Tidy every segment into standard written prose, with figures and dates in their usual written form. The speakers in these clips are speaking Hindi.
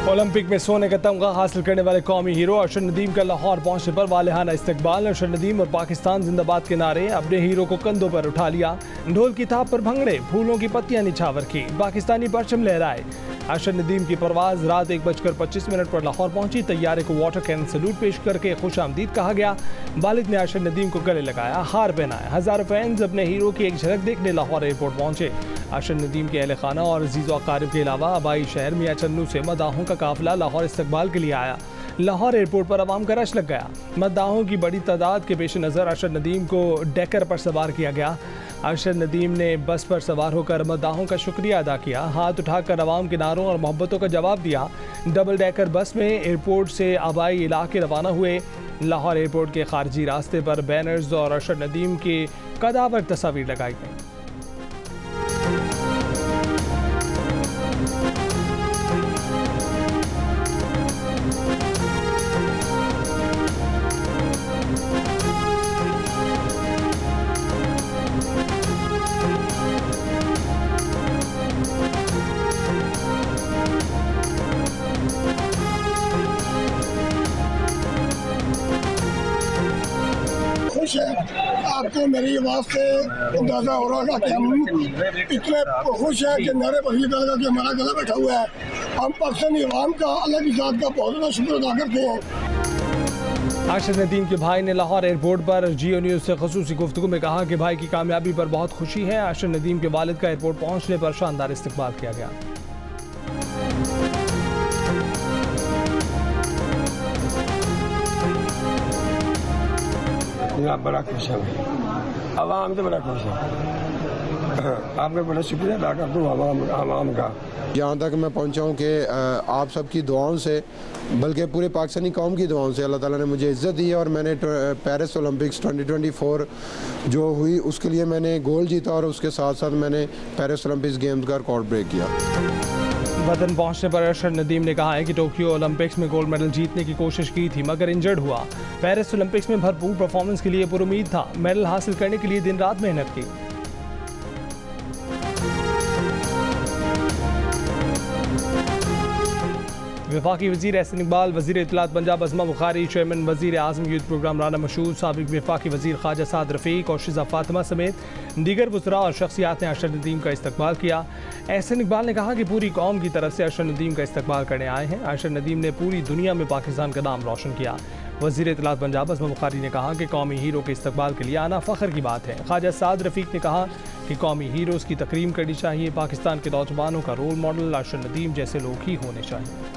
ओलंपिक में सोने का तमगा हासिल करने वाले कौमी हीरो अरशद नदीम का लाहौर पहुंचने पर वालिहाना इस्तकबाल। अरशद नदीम और पाकिस्तान जिंदाबाद के नारे, अपने हीरो को कंधों पर उठा लिया, ढोल की थाप पर भंगड़े, फूलों की पत्तियां निछावर की, पाकिस्तानी परचम लहराए। अरशद नदीम की परवाज रात 1:25 पर लाहौर पहुंची। तैयारे को वाटर कैनन सैल्यूट पेश करके खुशामदीद कहा गया। वालिद ने अरशद नदीम को गले लगाया, हार पहनाया। हजारों फैंस अपने हीरो की एक झलक देखने लाहौर एयरपोर्ट पहुंचे। अरशद नदीम के अहल खाना और अजीज़ व अकारिब के अलावा आबाई शहर मियां चन्नू से मदाहों का काफिला लाहौर इस्तकबाल के लिए आया। लाहौर एयरपोर्ट पर आवाम का रश लग गया। मदाहों की बड़ी तादाद के पेश नज़र अरशद नदीम को डेकर पर सवार किया गया। अरशद नदीम ने बस पर सवार होकर मदाहों का शुक्रिया अदा किया, हाथ उठाकर आवाम के नारों और मोहब्बतों का जवाब दिया। डबल डेकर बस में एयरपोर्ट से आबाई इलाके रवाना हुए। लाहौर एयरपोर्ट के खारजी रास्ते पर बैनर्स और अरशद नदीम की कदावर तस्वीर लगाई गई। खुश है। आपको मेरी आवाज़ से अंदाज़ा हो रहा था कि हम इतने खुश हैं कि मेरे पसली लगा कि हमारा गला बैठा हुआ है। हम पाकिस्तानी अवाम का, अल्लाह की ज़ात का बहुत ज़्यादा शुक्र अदा करते हैं। अरशद नदीम के भाई ने लाहौर एयरपोर्ट पर जियो न्यूज़ से ख़ुसूसी गुफ्तगू में कहा कि भाई की कामयाबी पर बहुत खुशी है। अरशद नदीम के वालिद का एयरपोर्ट पहुँचने पर शानदार इस्तकबाल किया गया। बड़ा खुश है, आवाम तो बड़ा खुश है। आपका बड़ा शुक्रिया अदा करता हूँ आवाम का। यहाँ तक मैं पहुँचा हूँ कि आप सबकी दुआओं से, बल्कि पूरे पाकिस्तानी कौम की दुआओं से अल्लाह ताला ने मुझे इज़्ज़त दी है। और मैंने पेरिस ओलंपिक्स 2024 जो हुई उसके लिए मैंने गोल्ड जीता और उसके साथ साथ मैंने पेरिस ओलंपिक्स गेम्स का रिकॉर्ड ब्रेक किया। वतन पहुंचने पर अरशद नदीम ने कहा है कि टोक्यो ओलंपिक्स में गोल्ड मेडल जीतने की कोशिश की थी मगर इंजर्ड हुआ। पेरिस ओलंपिक्स में भरपूर परफॉर्मेंस के लिए पुरुमीद था। मेडल हासिल करने के लिए दिन रात मेहनत की। वफाकी वज़ीर एहसन इकबाल, वज़ीर इत्तलात पंजाब अज़मा बुखारी, चेयरमैन वज़ीर आज़म यूथ प्रोग्राम राना मशहूर, साबिक़ वफाकी वज़ीर ख्वाजा साद रफ़ीक और शिज़ा फातिमा समेत दीगर वज़रा और शख्सियात ने अरशद नदीम का इस्तकबाल किया। एहसन इकबाल ने कहा कि पूरी कौम की तरफ से अरशद नदीम का इस्तकबाल करने आए हैं। अरशद नदीम ने पूरी दुनिया में पाकिस्तान का नाम रोशन किया। वज़ीर इत्तलात पंजाब अज़मा बुखारी ने कहा कि कौमी हीरो के इस्तकबाल के लिए आना फ़ख्र की बात है। ख्वाजा साद रफ़ीक ने कहा कि कौमी हीरोज़ की तकरीम करनी चाहिए। पाकिस्तान के नौजवानों का रोल मॉडल अरशद नदीम जैसे लोग ही होने चाहिए।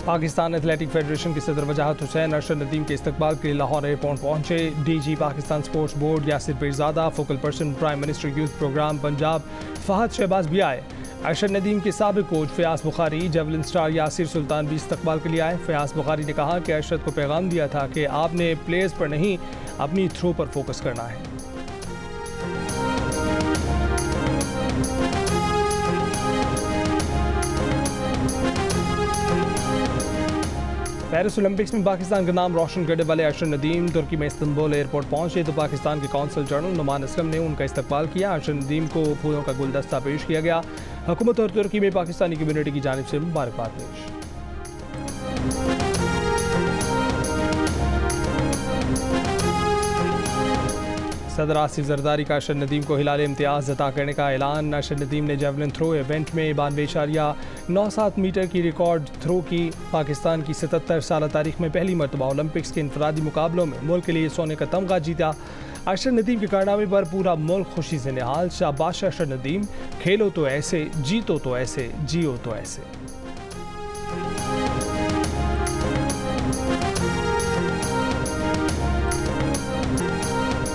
पाकिस्तान एथलेटिक फेडरेशन के सदर वजाहत हुसैन अरशद नदीम के इस्तकबाल के लिए लाहौर एयरपोर्ट पहुंचे। DG Pakistan sports board Yasir Pirzada, focal person prime minister youth programme Punjab Fahad Shahbaz भी आए। अरशद नदीम के साबिक़ coach Fayaz Bukhari, javelin star Yasir Sultan भी इस्तकबाल के लिए आए। फ़याज़ बुखारी ने कहा कि अरशद को पैगाम दिया था कि आपने प्लेयर्स पर नहीं, अपनी थ्रो पर फोकस करना है। पेरिस ओलंपिक्स में पाकिस्तान का नाम रोशन करने वाले अरशद नदीम तुर्की में इस्तांबुल एयरपोर्ट पहुंचे तो पाकिस्तान के कौंसल जनरल नुमान असलम ने उनका इस्तकबाल किया। अरशद नदीम को फूलों का गुलदस्ता पेश किया गया। हुकूमत और तुर्की में पाकिस्तानी कम्युनिटी की जानिब से मुबारकबाद पेश। सदर आसिफ जरदारी का अरशद नदीम को हिलाल इम्तियाज़ अता करने का ऐलान। अरशद नदीम ने जेवलिन थ्रो इवेंट में 92.97 मीटर की रिकॉर्ड थ्रो की। पाकिस्तान की 77 साल तारीख में पहली मरतबा ओलंपिक्स के इनफरादी मुकाबलों में मुल्क के लिए सोने का तमगा जीता। अरशद नदीम के कारनामे पर पूरा मुल्क खुशी से निहाल। शाबाश अरशद नदीम, खेलो तो ऐसे, जीतो तो ऐसे, जियो तो ऐसे।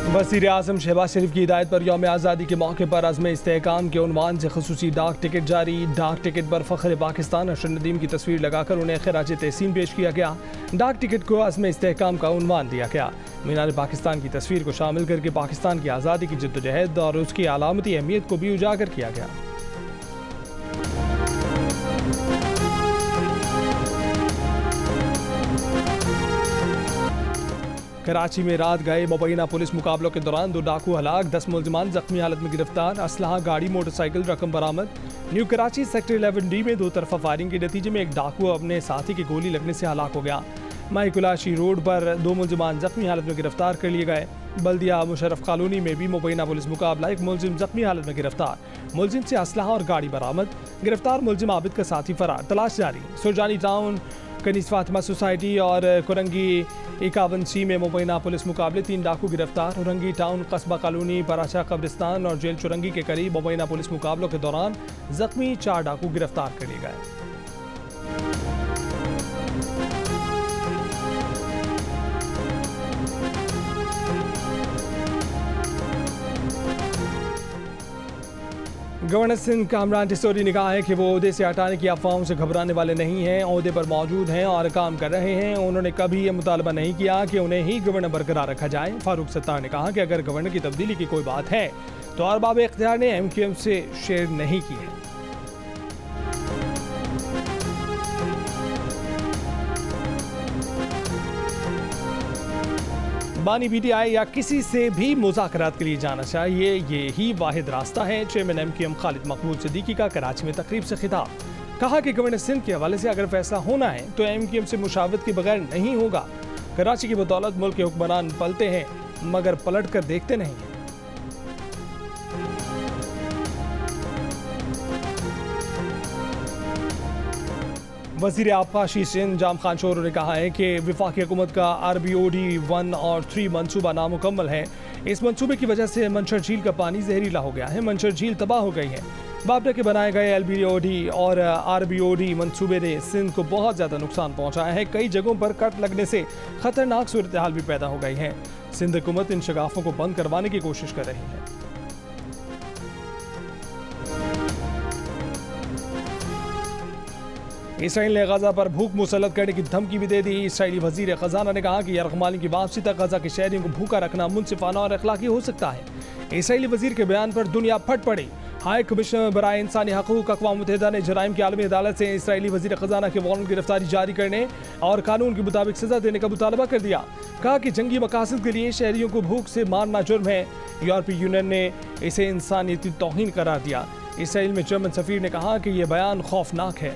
वज़ीर आज़म शहबाज शरीफ की हिदायत पर यौम आज़ादी के मौके पर अज़्म इस्तेहकाम के उन्वान से ख़ुसूसी डाक टिकट जारी। डाक टिकट पर फ़ख्र पाकिस्तान अरशद नदीम की तस्वीर लगाकर उन्हें खिराज तहसीन पेश किया गया। डाक टिकट को अज़्म इस्तेहकाम का उन्वान दिया गया। मीनार पाकिस्तान की तस्वीर को शामिल करके पाकिस्तान की आज़ादी की जद्दोजहद और उसकी अलामती अहमियत को भी उजागर किया गया। कराची में रात गए मुबैना पुलिस मुकाबलों के दौरान 2 डाकू हलाक, 10 मुलजमान जख्मी हालत में गिरफ्तार, असलहा, गाड़ी, मोटरसाइकिल, रकम बरामद। न्यू कराची सेक्टर 11D में 2 तरफा फायरिंग के नतीजे में एक डाकू अपने साथी की गोली लगने से हलाक हो गया। माईकुलाशी रोड पर 2 मुलजमान जख्मी हालत में गिरफ्तार कर लिए गए। बल्दिया मुशर्रफ कॉलोनी में भी मुबैना पुलिस मुकाबला, एक मुलजिम जख्मी हालत में गिरफ्तार, मुलजिम से असलहा और गाड़ी बरामद। गिरफ्तार मुलजिम आबिद का साथी फरार, तलाश जारी। सुरजानी टाउन, कनीस फातिमा सोसाइटी और कुरंगी 51C में मुबैना पुलिस मुकाबले, 3 डाकू गिरफ्तार। उरंगी टाउन, कस्बा कॉलोनी, पराचा कब्रिस्तान और जेल चुरंगी के करीब मुबैना पुलिस मुकाबलों के दौरान जख्मी 4 डाकू गिरफ्तार कर लिए गए। गवर्नर सिंध कामरान टिसोरी ने कहा है कि वो ओहदे से हटाने की अफवाहों से घबराने वाले नहीं हैं, ओहदे पर मौजूद हैं और काम कर रहे हैं। उन्होंने कभी ये मुतालबा नहीं किया कि उन्हें ही गवर्नर बरकरार रखा जाए। फारूक सत्तार ने कहा कि अगर गवर्नर की तब्दीली की कोई बात है तो अरबाब इख्तियार ने MQM से शेयर नहीं की है। बानी PTI या किसी से भी मुज़ाकरात के लिए जाना चाहिए, ये ही वाहिद रास्ता है। चेयरमैन MQM खालिद मकबूल सिद्दीकी का कराची में तकरीब से खिताब। कहा कि गवर्नर सिंध के हवाले से अगर फैसला होना है तो MQM से मुशावरत के बगैर नहीं होगा। कराची की बदौलत मुल्क के हुक्मरान पलते हैं मगर पलट कर देखते नहीं। वज़ीर आबपाशी सिंध जाम खान शोरो ने कहा है कि वफाकी हुकूमत का RBOD 1 और 3 मनसूबा नामुकम्मल है। इस मनसूबे की वजह से मंशर झील का पानी जहरीला हो गया है। मंशर झील तबाह हो गई है। बाबरा के बनाए गए LBOD और RBOD मनसूबे ने सिंध को बहुत ज़्यादा नुकसान पहुँचाया है। कई जगहों पर कट लगने से खतरनाक सूरत हाल भी पैदा हो गई है। सिंध हुकूमत इन शगाफों को बंद करवाने की कोशिश कर रही है। इसराइल ने गजा पर भूख मुसल्लत करने की धमकी भी दे दी। इसराइली वजीर खजाना ने कहा कि यरगमाली की वापसी तक गजा के शहरियों को भूखा रखना मुनसिफाना और अखलाकी हो सकता है। इसराइली वजीर के बयान पर दुनिया फट पड़ी। हाई कमिश्नर बराए इंसानी हकूक अक़वाम मुत्तहिदा ने जराइम की आलमी अदालत से इसराइली वजीर खजाना के वारंट गिरफ्तारी जारी करने और कानून के मुताबिक सजा देने का मुतालबा कर दिया। कहा कि जंगी मकासद के लिए शहरियों को भूख से मारना जुर्म है। यूरोपीय यूनियन ने इसे इंसानियती तौहीन करार दिया। इसराइल में जर्मन सफीर ने कहा कि यह बयान खौफनाक है।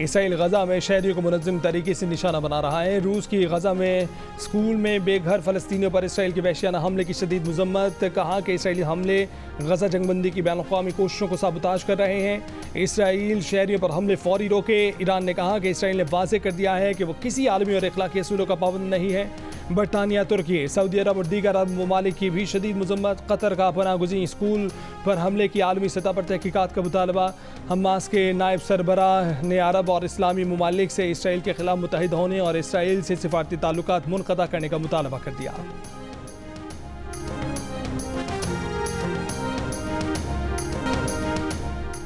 इसराइल गजा में शहरियों को मुनज़्ज़म तरीके से निशाना बना रहा है। रूस की गजा में स्कूल में बेघर फ़लस्तीनियों पर इसराइल के वहशियाना हमले की शदीद मज़म्मत। कहा कि इसराइली हमले गजा जंगबंदी की बैनुल-अक़वामी कोशिशों को साबुताश कर रहे हैं। इसराइल शहरियों पर हमले फौरी रोके। ईरान ने कहा कि इसराइल ने वाज़े कर दिया है कि वो किसी आलमी और इखलाकी असूलों का पाबंद नहीं है। बरतानिया, तुर्की, सऊदी अरब और दीगर अरब ममालिक की भी शदीद मज़म्मत। कतर का पनाहगुज़ीर स्कूल पर हमले की आलमी सतह पर तहकीकात का मुतालबा। हमास के नायब सरबराह ने अरब और इस्लामी ममालिक से इसराइल के खिलाफ मुत्तहिद होने और इसराइल से सिफारती ताल्लुकात मुनक़ता करने का मुतालबा कर दिया।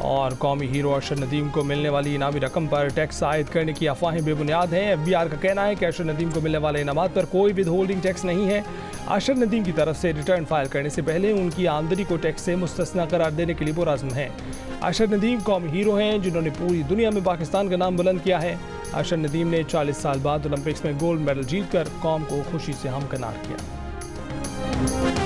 और कौमी हीरो अरशद नदीम को मिलने वाली इनामी रकम पर टैक्स आयद करने की अफवाहें बेबुनियाद हैं। FBR का कहना है कि अरशद नदीम को मिलने वाले इनामात पर कोई विद होल्डिंग टैक्स नहीं है। अरशद नदीम की तरफ से रिटर्न फाइल करने से पहले उनकी आमदनी को टैक्स से मुस्तस्ना करार देने के लिए पुरज़्म है। अरशद नदीम कौमी हीरो हैं जिन्होंने पूरी दुनिया में पाकिस्तान का नाम बुलंद किया है। अरशद नदीम ने 40 साल बाद ओलंपिक्स में गोल्ड मेडल जीतकर कौम को खुशी से हमकिनार किया।